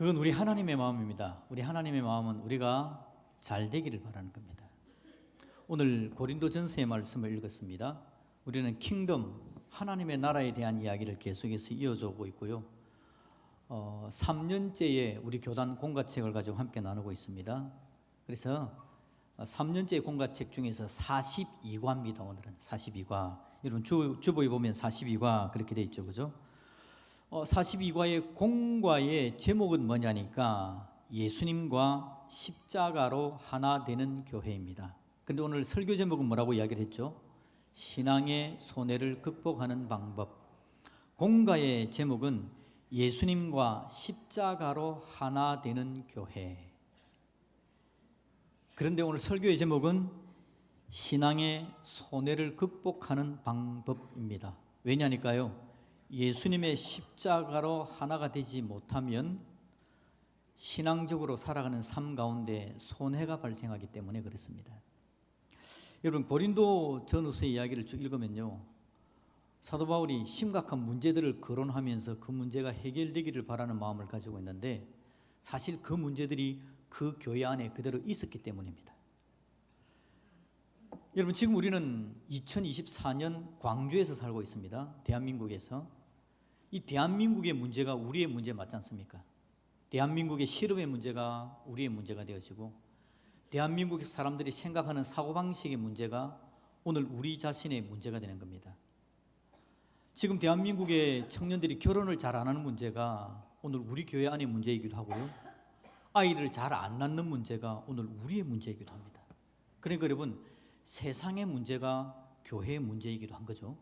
그건 우리 하나님의 마음입니다. 우리 하나님의 마음은 우리가 잘 되기를 바라는 겁니다. 오늘 고린도전서의 말씀을 읽었습니다. 우리는 킹덤, 하나님의 나라에 대한 이야기를 계속해서 이어져 오고 있고요. 3년째의 우리 교단 공과책을 가지고 함께 나누고 있습니다. 그래서 3년째 공과책 중에서 42과입니다. 오늘은 42과. 여러분 주보에 보면 42과 그렇게 돼 있죠, 그죠? 42과의 공과의 제목은 뭐냐니까 예수님과 십자가로 하나 되는 교회입니다. 그런데 오늘 설교 제목은 뭐라고 이야기를 했죠? 신앙의 손해를 극복하는 방법. 공과의 제목은 예수님과 십자가로 하나 되는 교회. 그런데 오늘 설교의 제목은 신앙의 손해를 극복하는 방법입니다. 왜냐니까요? 예수님의 십자가로 하나가 되지 못하면 신앙적으로 살아가는 삶 가운데 손해가 발생하기 때문에 그렇습니다. 여러분 고린도 전후서의 이야기를 쭉 읽으면요, 사도 바울이 심각한 문제들을 거론하면서 그 문제가 해결되기를 바라는 마음을 가지고 있는데 사실 그 문제들이 그 교회 안에 그대로 있었기 때문입니다. 여러분 지금 우리는 2024년 광주에서 살고 있습니다. 대한민국에서. 이 대한민국의 문제가 우리의 문제 맞지 않습니까? 대한민국의 실업의 문제가 우리의 문제가 되어지고 대한민국 사람들이 생각하는 사고방식의 문제가 오늘 우리 자신의 문제가 되는 겁니다. 지금 대한민국의 청년들이 결혼을 잘 안 하는 문제가 오늘 우리 교회 안의 문제이기도 하고요, 아이를 잘 안 낳는 문제가 오늘 우리의 문제이기도 합니다. 그러니까 여러분 세상의 문제가 교회의 문제이기도 한 거죠.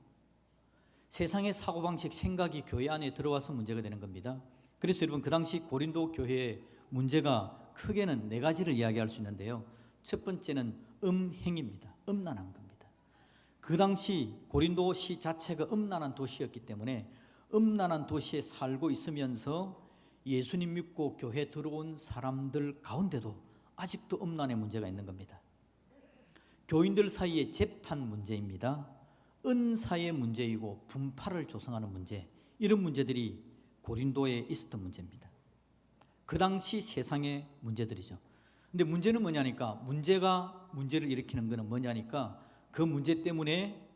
세상의 사고방식, 생각이 교회 안에 들어와서 문제가 되는 겁니다. 그래서 여러분 그 당시 고린도 교회의 문제가 크게는 네 가지를 이야기할 수 있는데요. 첫 번째는 음행입니다. 음란한 겁니다. 그 당시 고린도시 자체가 음란한 도시였기 때문에 음란한 도시에 살고 있으면서 예수님 믿고 교회 들어온 사람들 가운데도 아직도 음란의 문제가 있는 겁니다. 교인들 사이의 재판 문제입니다. 은사의 문제이고 분파를 조성하는 문제, 이런 문제들이 고린도에 있었던 문제입니다. 그 당시 세상의 문제들이죠. 근데 문제는 뭐냐니까, 문제를 일으키는 것은 뭐냐니까 그 문제 때문에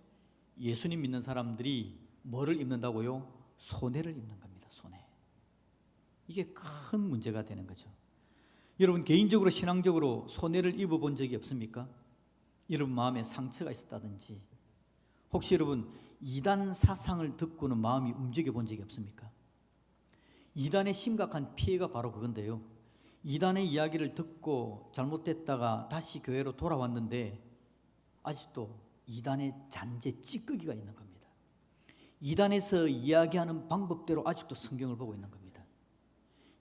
예수님 믿는 사람들이 뭐를 입는다고요? 손해를 입는 겁니다. 손해. 이게 큰 문제가 되는 거죠. 여러분 개인적으로 신앙적으로 손해를 입어본 적이 없습니까? 여러분 마음에 상처가 있었다든지 혹시 여러분 이단 사상을 듣고는 마음이 움직여 본 적이 없습니까? 이단의 심각한 피해가 바로 그건데요, 이단의 이야기를 듣고 잘못됐다가 다시 교회로 돌아왔는데 아직도 이단의 잔재 찌꺼기가 있는 겁니다. 이단에서 이야기하는 방법대로 아직도 성경을 보고 있는 겁니다.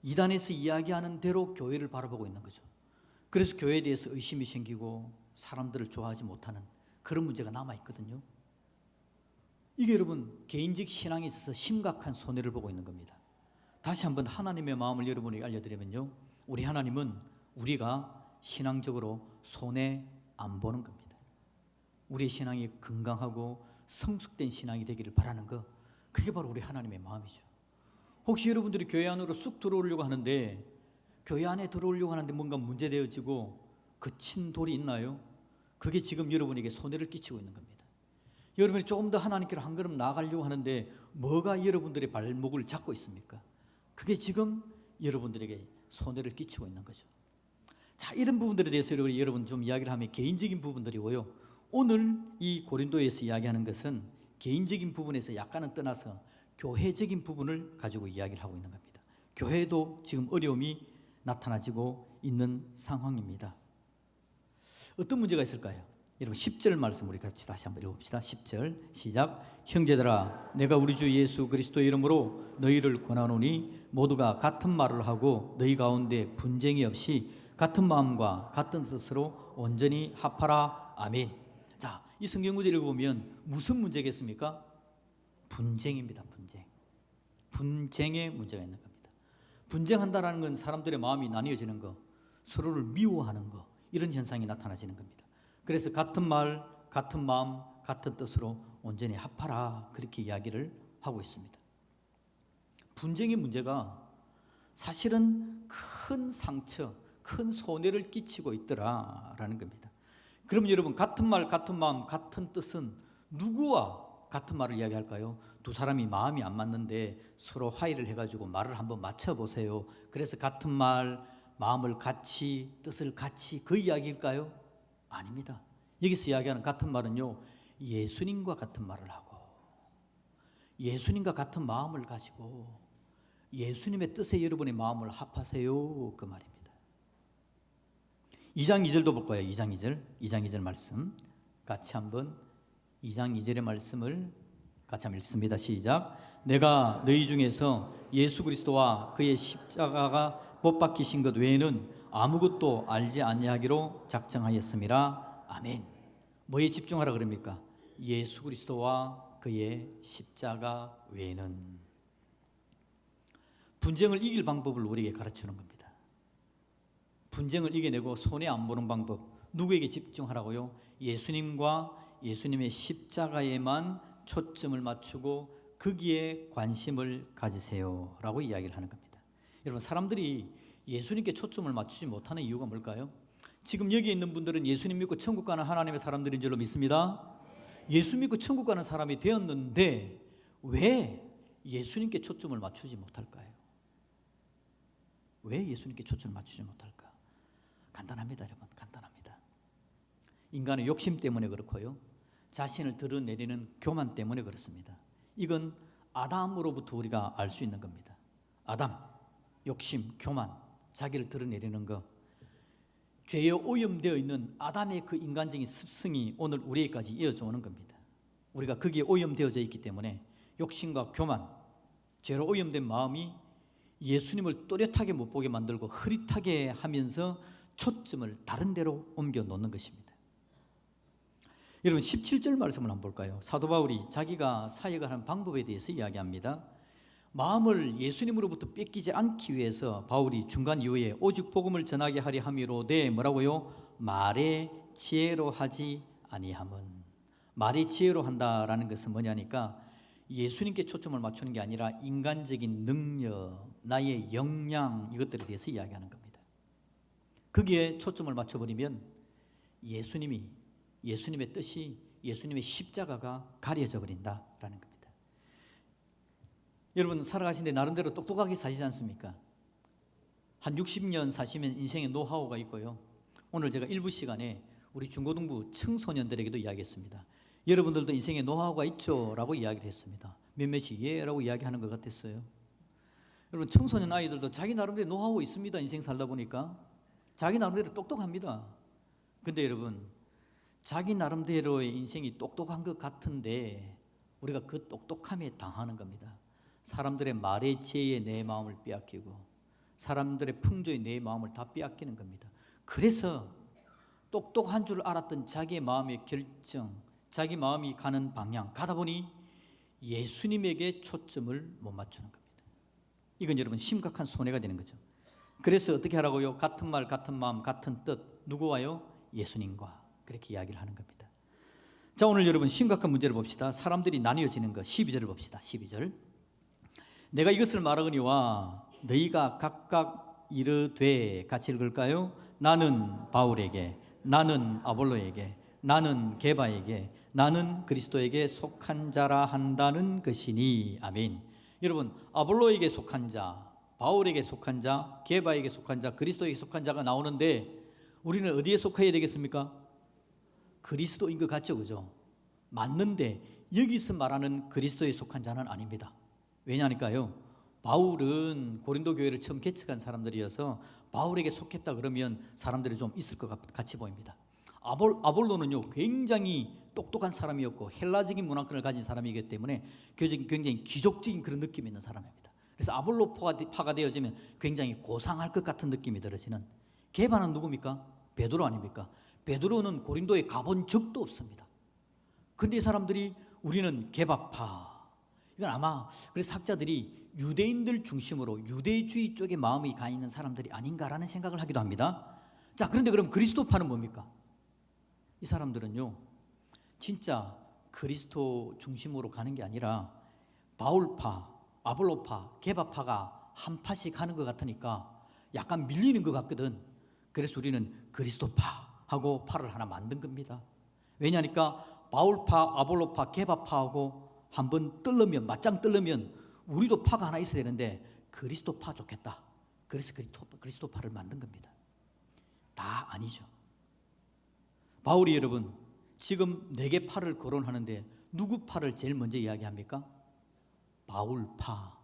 이단에서 이야기하는 대로 교회를 바라보고 있는 거죠. 그래서 교회에 대해서 의심이 생기고 사람들을 좋아하지 못하는 그런 문제가 남아있거든요. 이게 여러분 개인적 신앙에 있어서 심각한 손해를 보고 있는 겁니다. 다시 한번 하나님의 마음을 여러분에게 알려드리면요, 우리 하나님은 우리가 신앙적으로 손해 안 보는 겁니다. 우리의 신앙이 건강하고 성숙된 신앙이 되기를 바라는 것, 그게 바로 우리 하나님의 마음이죠. 혹시 여러분들이 교회 안으로 쑥 들어오려고 하는데 교회 안에 들어오려고 하는데 뭔가 문제되어지고 그친 돌이 있나요? 그게 지금 여러분에게 손해를 끼치고 있는 겁니다. 여러분이 조금 더 하나님께로 한 걸음 나아가려고 하는데 뭐가 여러분들의 발목을 잡고 있습니까? 그게 지금 여러분들에게 손해를 끼치고 있는 거죠. 자, 이런 부분들에 대해서 여러분 좀 이야기를 하면 개인적인 부분들이고요, 오늘 이 고린도에서 이야기하는 것은 개인적인 부분에서 약간은 떠나서 교회적인 부분을 가지고 이야기를 하고 있는 겁니다. 교회도 지금 어려움이 나타나지고 있는 상황입니다. 어떤 문제가 있을까요? 여러분 10절 말씀 우리 같이 다시 한번 읽어봅시다. 10절 시작. 형제들아, 내가 우리 주 예수 그리스도의 이름으로 너희를 권하노니 모두가 같은 말을 하고 너희 가운데 분쟁이 없이 같은 마음과 같은 뜻으로 온전히 합하라. 아멘. 자, 이 성경 구절을 보면 무슨 문제겠습니까? 분쟁입니다. 분쟁의 문제가 있는 겁니다. 분쟁한다는 건 사람들의 마음이 나뉘어지는 거, 서로를 미워하는 거, 이런 현상이 나타나지는 겁니다. 그래서 같은 말, 같은 마음, 같은 뜻으로 온전히 합하라, 그렇게 이야기를 하고 있습니다. 분쟁의 문제가 사실은 큰 상처, 큰 손해를 끼치고 있더라라는 겁니다. 그럼 여러분, 같은 말, 같은 마음, 같은 뜻은 누구와 같은 말을 이야기할까요? 두 사람이 마음이 안 맞는데 서로 화해를 해가지고 말을 한번 맞춰보세요. 그래서 같은 말, 마음을 같이, 뜻을 같이, 그 이야기일까요? 아닙니다. 여기서 이야기하는 같은 말은요, 예수님과 같은 말을 하고 예수님과 같은 마음을 가지고 예수님의 뜻에 여러분의 마음을 합하세요, 그 말입니다. 2장 2절도 볼 거예요. 2장 2절 말씀 같이 한번 2장 2절의 말씀을 같이 한번 읽습니다. 시작. 내가 너희 중에서 예수 그리스도와 그의 십자가가 못 박히신 것 외에는 아무것도 알지 아니하기로 작정하였음이라. 아멘. 뭐에 집중하라 그럽니까? 예수 그리스도와 그의 십자가 외에는. 분쟁을 이길 방법을 우리에게 가르치는 겁니다. 분쟁을 이겨내고 손해 안 보는 방법, 누구에게 집중하라고요? 예수님과 예수님의 십자가에만 초점을 맞추고 거기에 관심을 가지세요 라고 이야기를 하는 겁니다. 여러분, 사람들이 예수님께 초점을 맞추지 못하는 이유가 뭘까요? 지금 여기 있는 분들은 예수님 믿고 천국 가는 하나님의 사람들인 줄로 믿습니다. 예수 믿고 천국 가는 사람이 되었는데 왜 예수님께 초점을 맞추지 못할까요? 왜 예수님께 초점을 맞추지 못할까? 간단합니다, 여러분. 간단합니다. 인간의 욕심 때문에 그렇고요, 자신을 드러내리는 교만 때문에 그렇습니다. 이건 아담으로부터 우리가 알 수 있는 겁니다. 아담, 욕심, 교만, 자기를 드러내리는 것, 죄에 오염되어 있는 아담의 그 인간적인 습성이 오늘 우리에게까지 이어져 오는 겁니다. 우리가 거기에 오염되어져 있기 때문에 욕심과 교만, 죄로 오염된 마음이 예수님을 또렷하게 못 보게 만들고 흐릿하게 하면서 초점을 다른 데로 옮겨 놓는 것입니다. 여러분, 17절 말씀을 한번 볼까요? 사도 바울이 자기가 사역을 하는 방법에 대해서 이야기합니다. 마음을 예수님으로부터 뺏기지 않기 위해서 바울이 중간 이후에 오직 복음을 전하게 하려 함이로되 뭐라고요? 말의 지혜로 하지 아니함은. 말의 지혜로 한다라는 것은 뭐냐니까 예수님께 초점을 맞추는 게 아니라 인간적인 능력, 나의 역량, 이것들에 대해서 이야기하는 겁니다. 거기에 초점을 맞춰버리면 예수님의 뜻이, 예수님의 십자가가 가려져 버린다라는 겁니다. 여러분, 살아가시는데 나름대로 똑똑하게 사시지 않습니까? 한 60년 사시면 인생의 노하우가 있고요. 오늘 제가 일부 시간에 우리 중고등부 청소년들에게도 이야기했습니다. 여러분들도 인생의 노하우가 있죠? 라고 이야기를 했습니다. 몇몇이 예 라고 이야기하는 것 같았어요. 여러분, 청소년 아이들도 자기 나름대로 노하우 있습니다. 인생 살다 보니까 자기 나름대로 똑똑합니다. 근데 여러분, 자기 나름대로의 인생이 똑똑한 것 같은데 우리가 그 똑똑함에 당하는 겁니다. 사람들의 말의 지혜에 내 마음을 빼앗기고 사람들의 풍조에 내 마음을 다 빼앗기는 겁니다. 그래서 똑똑한 줄 알았던 자기의 마음의 결정, 자기 마음이 가는 방향 가다 보니 예수님에게 초점을 못 맞추는 겁니다. 이건 여러분 심각한 손해가 되는 거죠. 그래서 어떻게 하라고요? 같은 말, 같은 마음, 같은 뜻. 누구와요? 예수님과. 그렇게 이야기를 하는 겁니다. 자, 오늘 여러분 심각한 문제를 봅시다. 사람들이 나뉘어지는 것. 12절을 봅시다. 12절. 내가 이것을 말하거니와 너희가 각각 이르되, 같이 읽을까요? 나는 바울에게, 나는 아볼로에게, 나는 게바에게, 나는 그리스도에게 속한 자라 한다는 것이니. 아멘. 여러분, 아볼로에게 속한 자, 바울에게 속한 자, 게바에게 속한 자, 그리스도에게 속한 자가 나오는데 우리는 어디에 속해야 되겠습니까? 그리스도인 것 같죠, 그죠? 맞는데 여기서 말하는 그리스도에 속한 자는 아닙니다. 왜냐니까요, 바울은 고린도 교회를 처음 개척한 사람들이어서 바울에게 속했다 그러면 사람들이 좀 있을 것 같이 보입니다. 아볼로는요, 굉장히 똑똑한 사람이었고 헬라적인 문화권을 가진 사람이기 때문에 굉장히 기적적인 그런 느낌이 있는 사람입니다. 그래서 아볼로파가 되어지면 굉장히 고상할 것 같은 느낌이 들어지는. 게바는 누굽니까? 베드로 아닙니까? 베드로는 고린도에 가본 적도 없습니다. 근데 이 사람들이 우리는 게바파. 이건 아마 그래서 학자들이 유대인들 중심으로 유대주의 쪽에 마음이 가 있는 사람들이 아닌가라는 생각을 하기도 합니다. 자, 그런데 그럼 그리스도파는 뭡니까? 이 사람들은요, 진짜 그리스도 중심으로 가는 게 아니라 바울파, 아볼로파, 게바파가 한 파씩 하는 것 같으니까 약간 밀리는 것 같거든. 그래서 우리는 그리스도파하고 파를 하나 만든 겁니다. 왜냐하니까 바울파, 아볼로파, 게바파하고 한번 뜰려면, 맞짱 뜰려면 우리도 파가 하나 있어야 되는데 그리스도파 좋겠다. 그래서 그리스도파를 만든 겁니다. 다 아니죠. 바울이 여러분 지금 4개 파를 거론하는데 누구 파를 제일 먼저 이야기합니까? 바울파.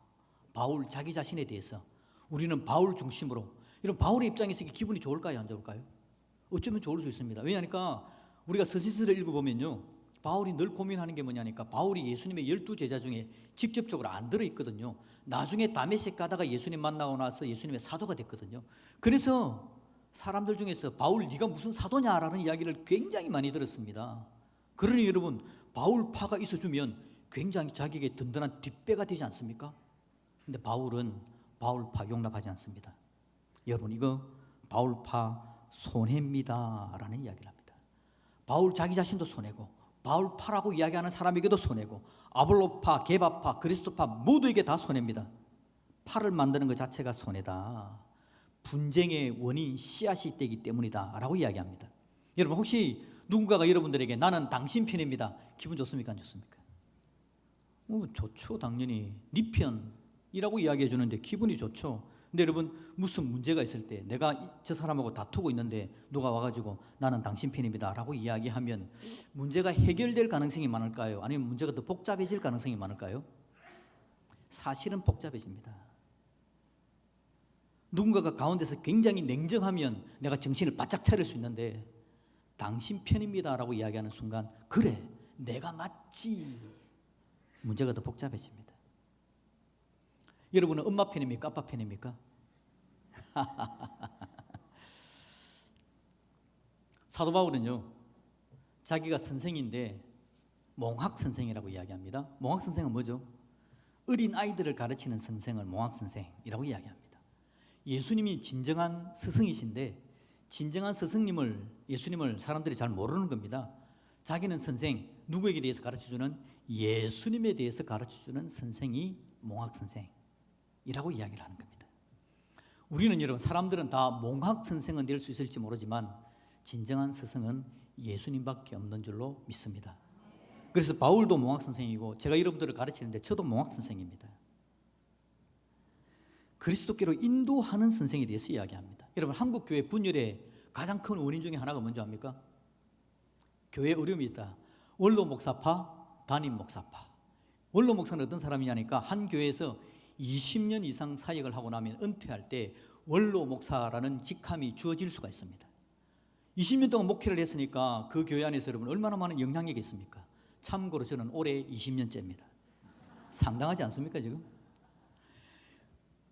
바울 자기 자신에 대해서 우리는 바울 중심으로. 이런 바울의 입장에서 기분이 좋을까요? 안 좋을까요? 어쩌면 좋을 수 있습니다. 왜냐하니까 우리가 서신서를 읽어보면요, 바울이 늘 고민하는 게 뭐냐니까 바울이 예수님의 12제자 중에 직접적으로 안 들어있거든요. 나중에 다메섹 가다가 예수님 만나고 나서 예수님의 사도가 됐거든요. 그래서 사람들 중에서 바울 네가 무슨 사도냐라는 이야기를 굉장히 많이 들었습니다. 그러니 여러분 바울파가 있어주면 굉장히 자기에게 든든한 뒷배가 되지 않습니까? 근데 바울은 바울파 용납하지 않습니다. 여러분 이거 바울파 손해입니다 라는 이야기를 합니다. 바울 자기 자신도 손해고 바울파라고 이야기하는 사람에게도 손해고 아볼로파, 게바파, 그리스도파 모두에게 다 손해입니다. 파를 만드는 것 자체가 손해다. 분쟁의 원인 씨앗이 되기 때문이다 라고 이야기합니다. 여러분 혹시 누군가가 여러분들에게 나는 당신 편입니다. 기분 좋습니까? 안 좋습니까? 좋죠. 당연히 네 편이라고 이야기해 주는데 기분이 좋죠. 근데 여러분 무슨 문제가 있을 때 내가 저 사람하고 다투고 있는데 누가 와가지고 나는 당신 편입니다 라고 이야기하면 문제가 해결될 가능성이 많을까요? 아니면 문제가 더 복잡해질 가능성이 많을까요? 사실은 복잡해집니다. 누군가가 가운데서 굉장히 냉정하면 내가 정신을 바짝 차릴 수 있는데 당신 편입니다 라고 이야기하는 순간 그래 내가 맞지, 문제가 더 복잡해집니다. 여러분은 엄마 편입니까? 아빠 편입니까? 사도 바울은요 자기가 선생인데 몽학 선생이라고 이야기합니다. 몽학 선생은 뭐죠? 어린 아이들을 가르치는 선생을 몽학 선생이라고 이야기합니다. 예수님이 진정한 스승이신데 진정한 스승님을, 예수님을 사람들이 잘 모르는 겁니다. 자기는 선생, 누구에게 대해서 가르쳐주는? 예수님에 대해서 가르쳐주는 선생이 몽학 선생이라고 이야기를 하는 겁니다. 우리는 여러분 사람들은 다 몽학 선생은 될 수 있을지 모르지만 진정한 스승은 예수님밖에 없는 줄로 믿습니다. 그래서 바울도 몽학 선생이고 제가 여러분들을 가르치는데 저도 몽학 선생입니다. 그리스도께로 인도하는 선생에 대해서 이야기합니다. 여러분 한국 교회 분열의 가장 큰 원인 중에 하나가 뭔지 압니까? 교회에 어려움이 있다. 원로 목사파, 담임 목사파. 원로 목사는 어떤 사람이냐니까 한 교회에서 20년 이상 사역을 하고 나면 은퇴할 때 원로 목사라는 직함이 주어질 수가 있습니다. 20년 동안 목회를 했으니까 그 교회 안에서 여러분 얼마나 많은 영향력이 있습니까? 참고로 저는 올해 20년째입니다. 상당하지 않습니까 지금?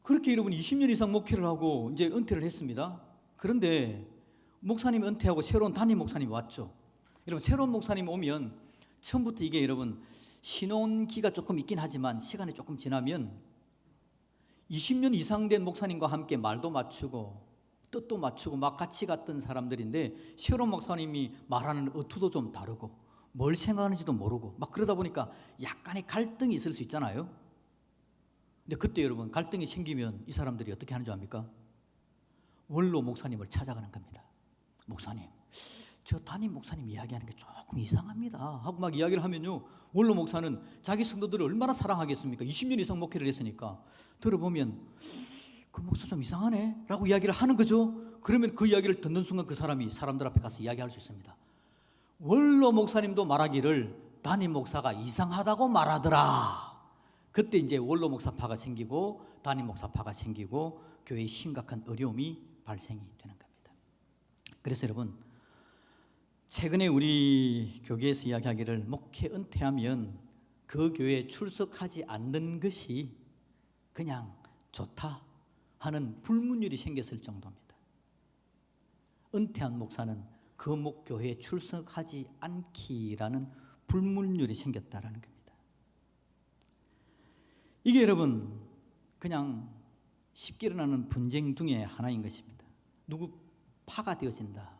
그렇게 여러분 20년 이상 목회를 하고 이제 은퇴를 했습니다. 그런데 목사님이 은퇴하고 새로운 담임 목사님이 왔죠. 여러분 새로운 목사님이 오면 처음부터 이게 여러분 신혼기가 조금 있긴 하지만 시간이 조금 지나면 20년 이상 된 목사님과 함께 말도 맞추고 뜻도 맞추고 막 같이 갔던 사람들인데 새로운 목사님이 말하는 어투도 좀 다르고 뭘 생각하는지도 모르고 막 그러다 보니까 약간의 갈등이 있을 수 있잖아요. 근데 그때 여러분 갈등이 생기면 이 사람들이 어떻게 하는 줄 압니까? 원로 목사님을 찾아가는 겁니다. 목사님, 저 담임 목사님 이야기하는 게 조금 이상합니다 하고 막 이야기를 하면요 원로 목사는 자기 성도들을 얼마나 사랑하겠습니까? 20년 이상 목회를 했으니까 들어보면 그 목사 좀 이상하네 라고 이야기를 하는 거죠. 그러면 그 이야기를 듣는 순간 그 사람이 사람들 앞에 가서 이야기할 수 있습니다. 원로 목사님도 말하기를 담임 목사가 이상하다고 말하더라. 그때 이제 원로 목사파가 생기고 담임 목사파가 생기고 교회에 심각한 어려움이 발생이 되는 겁니다. 그래서 여러분 최근에 우리 교계에서 이야기하기를 목회 은퇴하면 그 교회에 출석하지 않는 것이 그냥 좋다 하는 불문율이 생겼을 정도입니다. 은퇴한 목사는 그 목교회에 출석하지 않기라는 불문율이 생겼다라는 겁니다. 이게 여러분 그냥 쉽게 일어나는 분쟁 중에 하나인 것입니다. 누구 파가 되어진다.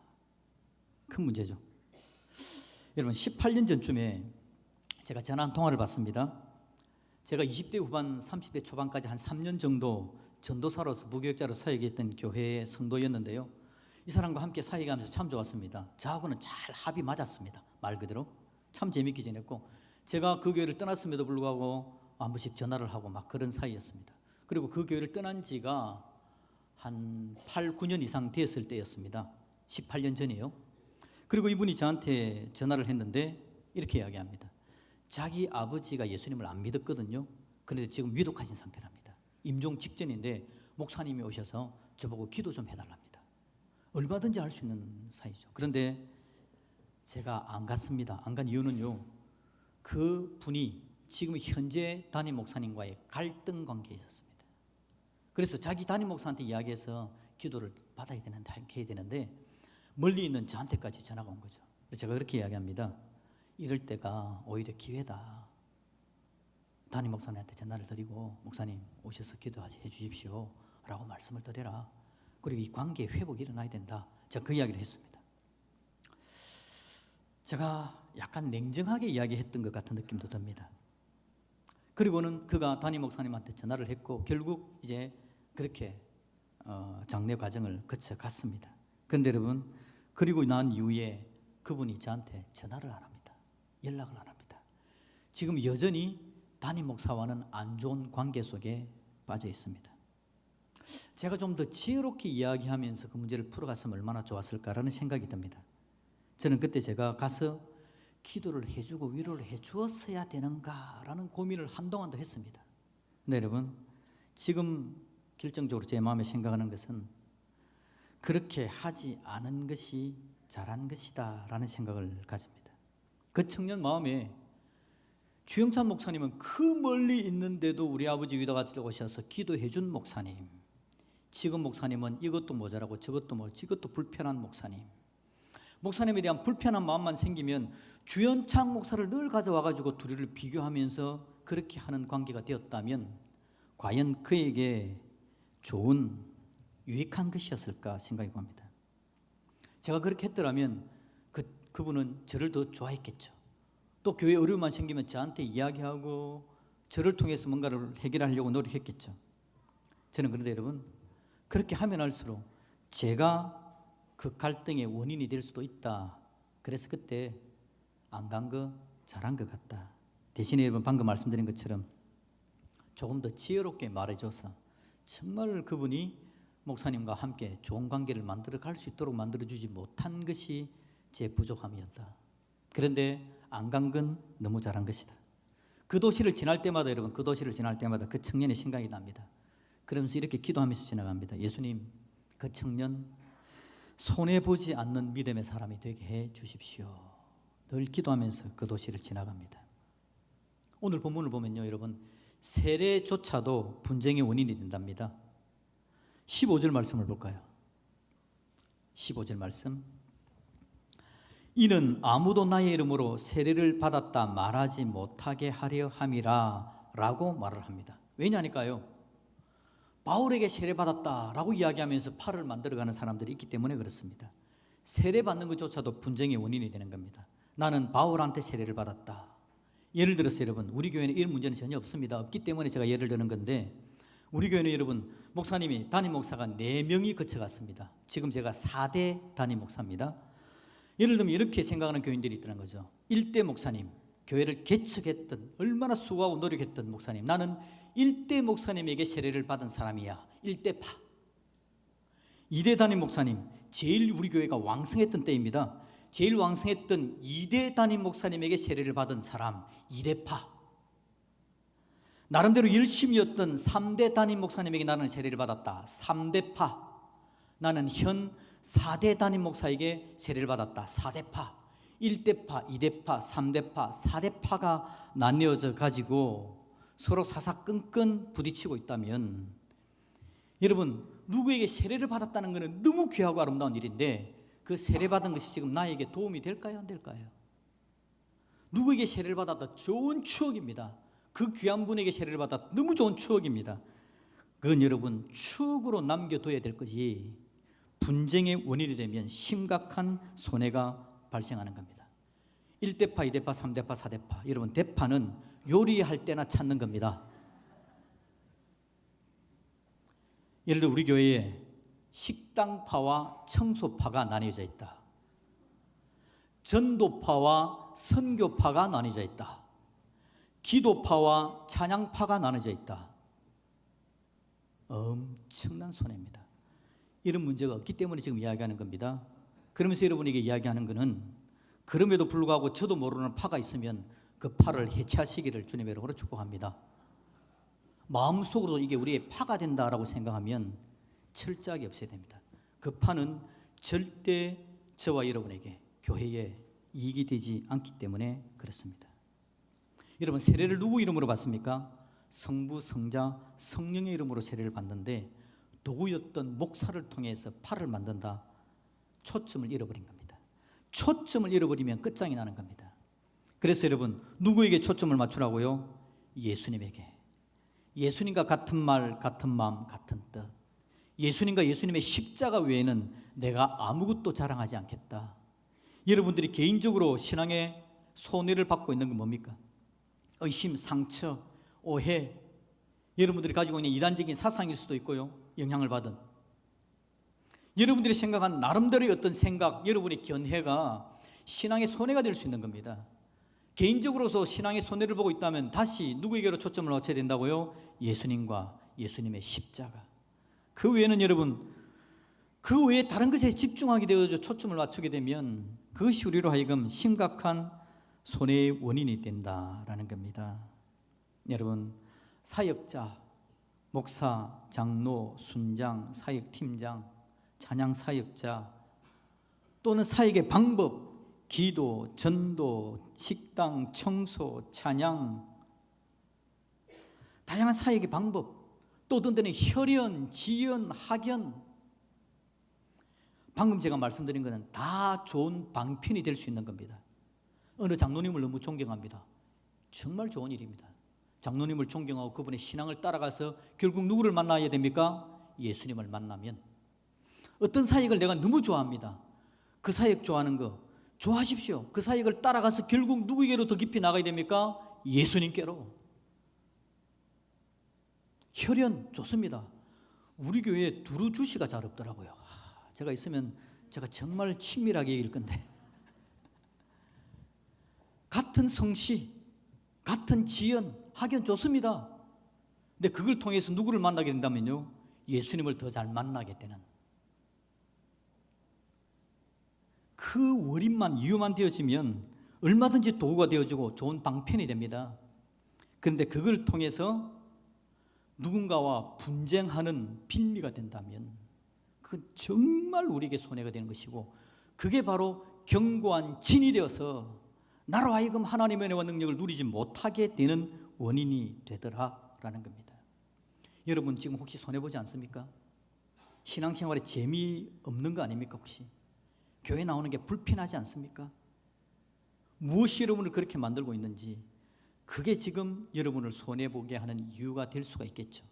큰 문제죠. 여러분 18년 전쯤에 제가 전화 한 통화를 받습니다. 제가 20대 후반 30대 초반까지 한 3년 정도 전도사로서 무교역자로 사역했던 교회의 성도였는데요. 이 사람과 함께 사역하면서 참 좋았습니다. 저하고는 잘 합이 맞았습니다. 말 그대로 참 재밌게 지냈고, 제가 그 교회를 떠났음에도 불구하고 한 번씩 전화를 하고 막 그런 사이였습니다. 그리고 그 교회를 떠난 지가 한 8, 9년 이상 됐을 때였습니다. 18년 전이에요. 그리고 이분이 저한테 전화를 했는데 이렇게 이야기합니다. 자기 아버지가 예수님을 안 믿었거든요. 그런데 지금 위독하신 상태랍니다. 임종 직전인데 목사님이 오셔서 저보고 기도 좀 해달랍니다. 얼마든지 할 수 있는 사이죠. 그런데 제가 안 갔습니다. 안 간 이유는요, 그 분이 지금 현재 담임 목사님과의 갈등 관계에 있었습니다. 그래서 자기 담임 목사한테 이야기해서 기도를 받아야 되는데, 해야 되는데 멀리 있는 저한테까지 전화가 온 거죠. 그래서 제가 그렇게 이야기합니다. 이럴 때가 오히려 기회다. 담임 목사님한테 전화를 드리고 목사님 오셔서 기도해 주십시오 라고 말씀을 드려라. 그리고 이 관계의 회복이 일어나야 된다. 제가 그 이야기를 했습니다. 제가 약간 냉정하게 이야기했던 것 같은 느낌도 듭니다. 그리고는 그가 담임 목사님한테 전화를 했고 결국 이제 그렇게 장례 과정을 거쳐갔습니다. 그런데 여러분, 그리고 난 이후에 그분이 저한테 전화를 안 합니다. 연락을 안 합니다. 지금 여전히 담임 목사와는 안 좋은 관계 속에 빠져 있습니다. 제가 좀 더 지혜롭게 이야기하면서 그 문제를 풀어갔으면 얼마나 좋았을까라는 생각이 듭니다. 저는 그때 제가 가서 기도를 해주고 위로를 해주었어야 되는가라는 고민을 한동안도 했습니다. 근데 여러분, 지금 결정적으로 제 마음에 생각하는 것은 그렇게 하지 않은 것이 잘한 것이다 라는 생각을 가집니다. 그 청년 마음에 주영찬 목사님은 그 멀리 있는데도 우리 아버지 위로가 오셔서 기도해 준 목사님, 지금 목사님은 이것도 모자라고 저것도 이것도 불편한 목사님, 목사님에 대한 불편한 마음만 생기면 주연창 목사를 늘 가져와가지고 둘이를 비교하면서 그렇게 하는 관계가 되었다면 과연 그에게 좋은 유익한 것이었을까 생각이 봅니다. 제가 그렇게 했더라면 그분은 저를 더 좋아했겠죠. 또 교회 어려움만 생기면 저한테 이야기하고 저를 통해서 뭔가를 해결하려고 노력했겠죠. 저는 그런데 여러분, 그렇게 하면 할수록 제가 그 갈등의 원인이 될 수도 있다. 그래서 그때 안 간 거 잘한 것 같다. 대신에 여러분, 방금 말씀드린 것처럼 조금 더 지혜롭게 말해줘서 정말 그분이 목사님과 함께 좋은 관계를 만들어 갈 수 있도록 만들어주지 못한 것이 제 부족함이었다. 그런데 안 간 건 너무 잘한 것이다. 그 도시를 지날 때마다 여러분, 그 도시를 지날 때마다 그 청년의 생각이 납니다. 그러면서 이렇게 기도하면서 지나갑니다. 예수님, 그 청년 손해보지 않는 믿음의 사람이 되게 해 주십시오. 늘 기도하면서 그 도시를 지나갑니다. 오늘 본문을 보면요, 여러분, 세례조차도 분쟁의 원인이 된답니다. 15절 말씀을 볼까요? 15절 말씀. 이는 아무도 나의 이름으로 세례를 받았다 말하지 못하게 하려 함이라 라고 말을 합니다. 왜냐니까요, 바울에게 세례받았다 라고 이야기하면서 팔을 만들어가는 사람들이 있기 때문에 그렇습니다. 세례받는 것조차도 분쟁의 원인이 되는 겁니다. 나는 바울한테 세례를 받았다. 예를 들어서 여러분, 우리 교회는 이런 문제는 전혀 없습니다. 없기 때문에 제가 예를 드는 건데, 우리 교회는 여러분, 목사님이 담임 목사가 4명이 거쳐갔습니다. 지금 제가 4대 담임 목사입니다. 예를 들면 이렇게 생각하는 교인들이 있다는 거죠. 1대 목사님, 교회를 개척했던, 얼마나 수고하고 노력했던 목사님, 나는 1대 목사님에게 세례를 받은 사람이야. 1대파. 2대 담임 목사님, 제일 우리 교회가 왕성했던 때입니다. 제일 왕성했던 2대 담임 목사님에게 세례를 받은 사람, 2대파. 나름대로 열심히였던 3대 담임 목사님에게 나는 세례를 받았다. 3대파. 나는 현 4대 담임 목사에게 세례를 받았다. 4대파. 1대파, 2대파, 3대파, 4대파가 나뉘어져 가지고 서로 사사건건 부딪히고 있다면, 여러분, 누구에게 세례를 받았다는 것은 너무 귀하고 아름다운 일인데 그 세례받은 것이 지금 나에게 도움이 될까요? 안 될까요? 누구에게 세례를 받았다 좋은 추억입니다. 그 귀한 분에게 세례를 받았다 너무 좋은 추억입니다. 그건 여러분 추억으로 남겨둬야 될 것이 분쟁의 원인이 되면 심각한 손해가 발생하는 겁니다. 1대파, 2대파, 3대파, 4대파. 여러분, 대파는 요리할 때나 찾는 겁니다. 예를 들어 우리 교회에 식당파와 청소파가 나뉘어져 있다. 전도파와 선교파가 나뉘어져 있다. 기도파와 찬양파가 나눠져 있다. 엄청난 손해입니다. 이런 문제가 없기 때문에 지금 이야기하는 겁니다. 그러면서 여러분에게 이야기하는 것은 그럼에도 불구하고 저도 모르는 파가 있으면 그 파를 해체하시기를 주님의 이름으로 축복합니다. 마음속으로 이게 우리의 파가 된다라고 생각하면 철저하게 없애야 됩니다. 그 파는 절대 저와 여러분에게 교회에 이익이 되지 않기 때문에 그렇습니다. 여러분, 세례를 누구 이름으로 받습니까? 성부, 성자, 성령의 이름으로 세례를 받는데 도구였던 목사를 통해서 파를 만든다. 초점을 잃어버린 겁니다. 초점을 잃어버리면 끝장이 나는 겁니다. 그래서 여러분, 누구에게 초점을 맞추라고요? 예수님에게. 예수님과 같은 말, 같은 마음, 같은 뜻. 예수님과 예수님의 십자가 외에는 내가 아무것도 자랑하지 않겠다. 여러분들이 개인적으로 신앙의 손해를 받고 있는 건 뭡니까? 의심, 상처, 오해, 여러분들이 가지고 있는 이단적인 사상일 수도 있고요. 영향을 받은 여러분들이 생각한 나름대로의 어떤 생각, 여러분의 견해가 신앙의 손해가 될 수 있는 겁니다. 개인적으로서 신앙의 손해를 보고 있다면 다시 누구에게로 초점을 맞춰야 된다고요? 예수님과 예수님의 십자가. 그 외에는 여러분, 그 외에 다른 것에 집중하게 되어서 초점을 맞추게 되면 그것이 우리로 하여금 심각한 손해의 원인이 된다라는 겁니다. 여러분, 사역자, 목사, 장로, 순장, 사역팀장, 찬양 사역자 또는 사역의 방법, 기도, 전도, 식당, 청소, 찬양, 다양한 사역의 방법, 또 어떤 때는 혈연, 지연, 학연, 방금 제가 말씀드린 것은 다 좋은 방편이 될 수 있는 겁니다. 어느 장로님을 너무 존경합니다. 정말 좋은 일입니다. 장로님을 존경하고 그분의 신앙을 따라가서 결국 누구를 만나야 됩니까? 예수님을 만나면. 어떤 사역을 내가 너무 좋아합니다. 그 사역 좋아하는 거 좋아하십시오. 그 사역을 따라가서 결국 누구에게로 더 깊이 나가야 됩니까? 예수님께로. 혈연 좋습니다. 우리 교회에 두루 주시가 잘 없더라고요. 제가 있으면 제가 정말 친밀하게 얘기할 건데 같은 성씨, 같은 지연, 학연 좋습니다. 근데 그걸 통해서 누구를 만나게 된다면요, 예수님을 더 잘 만나게 되는 그 원인만, 이유만 되어지면 얼마든지 도구가 되어지고 좋은 방편이 됩니다. 그런데 그걸 통해서 누군가와 분쟁하는 빌미가 된다면 그 정말 우리에게 손해가 되는 것이고, 그게 바로 견고한 진이 되어서 나로 하여금 하나님의 은혜와 능력을 누리지 못하게 되는 원인이 되더라라는 겁니다. 여러분 지금 혹시 손해보지 않습니까? 신앙생활에 재미없는 거 아닙니까? 혹시 교회 나오는 게 불편하지 않습니까? 무엇이 여러분을 그렇게 만들고 있는지, 그게 지금 여러분을 손해보게 하는 이유가 될 수가 있겠죠.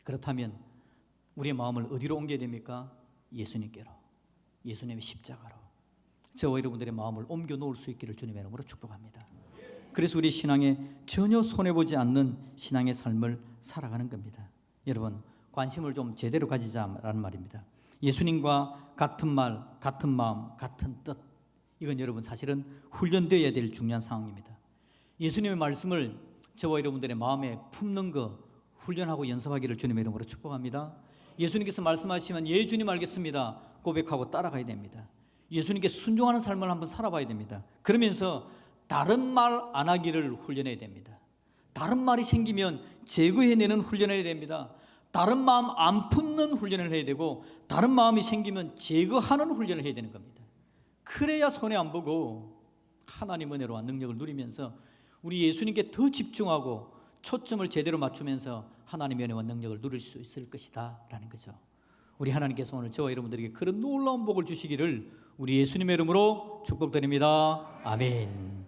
그렇다면 우리의 마음을 어디로 옮겨야 됩니까? 예수님께로, 예수님의 십자가로 저와 여러분들의 마음을 옮겨 놓을 수 있기를 주님의 이름으로 축복합니다. 그래서 우리 신앙에 전혀 손해보지 않는 신앙의 삶을 살아가는 겁니다. 여러분, 관심을 좀 제대로 가지자라는 말입니다. 예수님과 같은 말, 같은 마음, 같은 뜻, 이건 여러분 사실은 훈련되어야 될 중요한 상황입니다. 예수님의 말씀을 저와 여러분들의 마음에 품는 거 훈련하고 연습하기를 주님의 이름으로 축복합니다. 예수님께서 말씀하시면 예 주님 알겠습니다 고백하고 따라가야 됩니다. 예수님께 순종하는 삶을 한번 살아봐야 됩니다. 그러면서 다른 말 안 하기를 훈련해야 됩니다. 다른 말이 생기면 제거해내는 훈련을 해야 됩니다. 다른 마음 안 품는 훈련을 해야 되고, 다른 마음이 생기면 제거하는 훈련을 해야 되는 겁니다. 그래야 손해 안 보고 하나님 은혜로와 능력을 누리면서 우리 예수님께 더 집중하고 초점을 제대로 맞추면서 하나님의 은혜와 능력을 누릴 수 있을 것이다 라는 거죠. 우리 하나님께서 오늘 저와 여러분들에게 그런 놀라운 복을 주시기를 우리 예수님의 이름으로 축복드립니다. 아멘.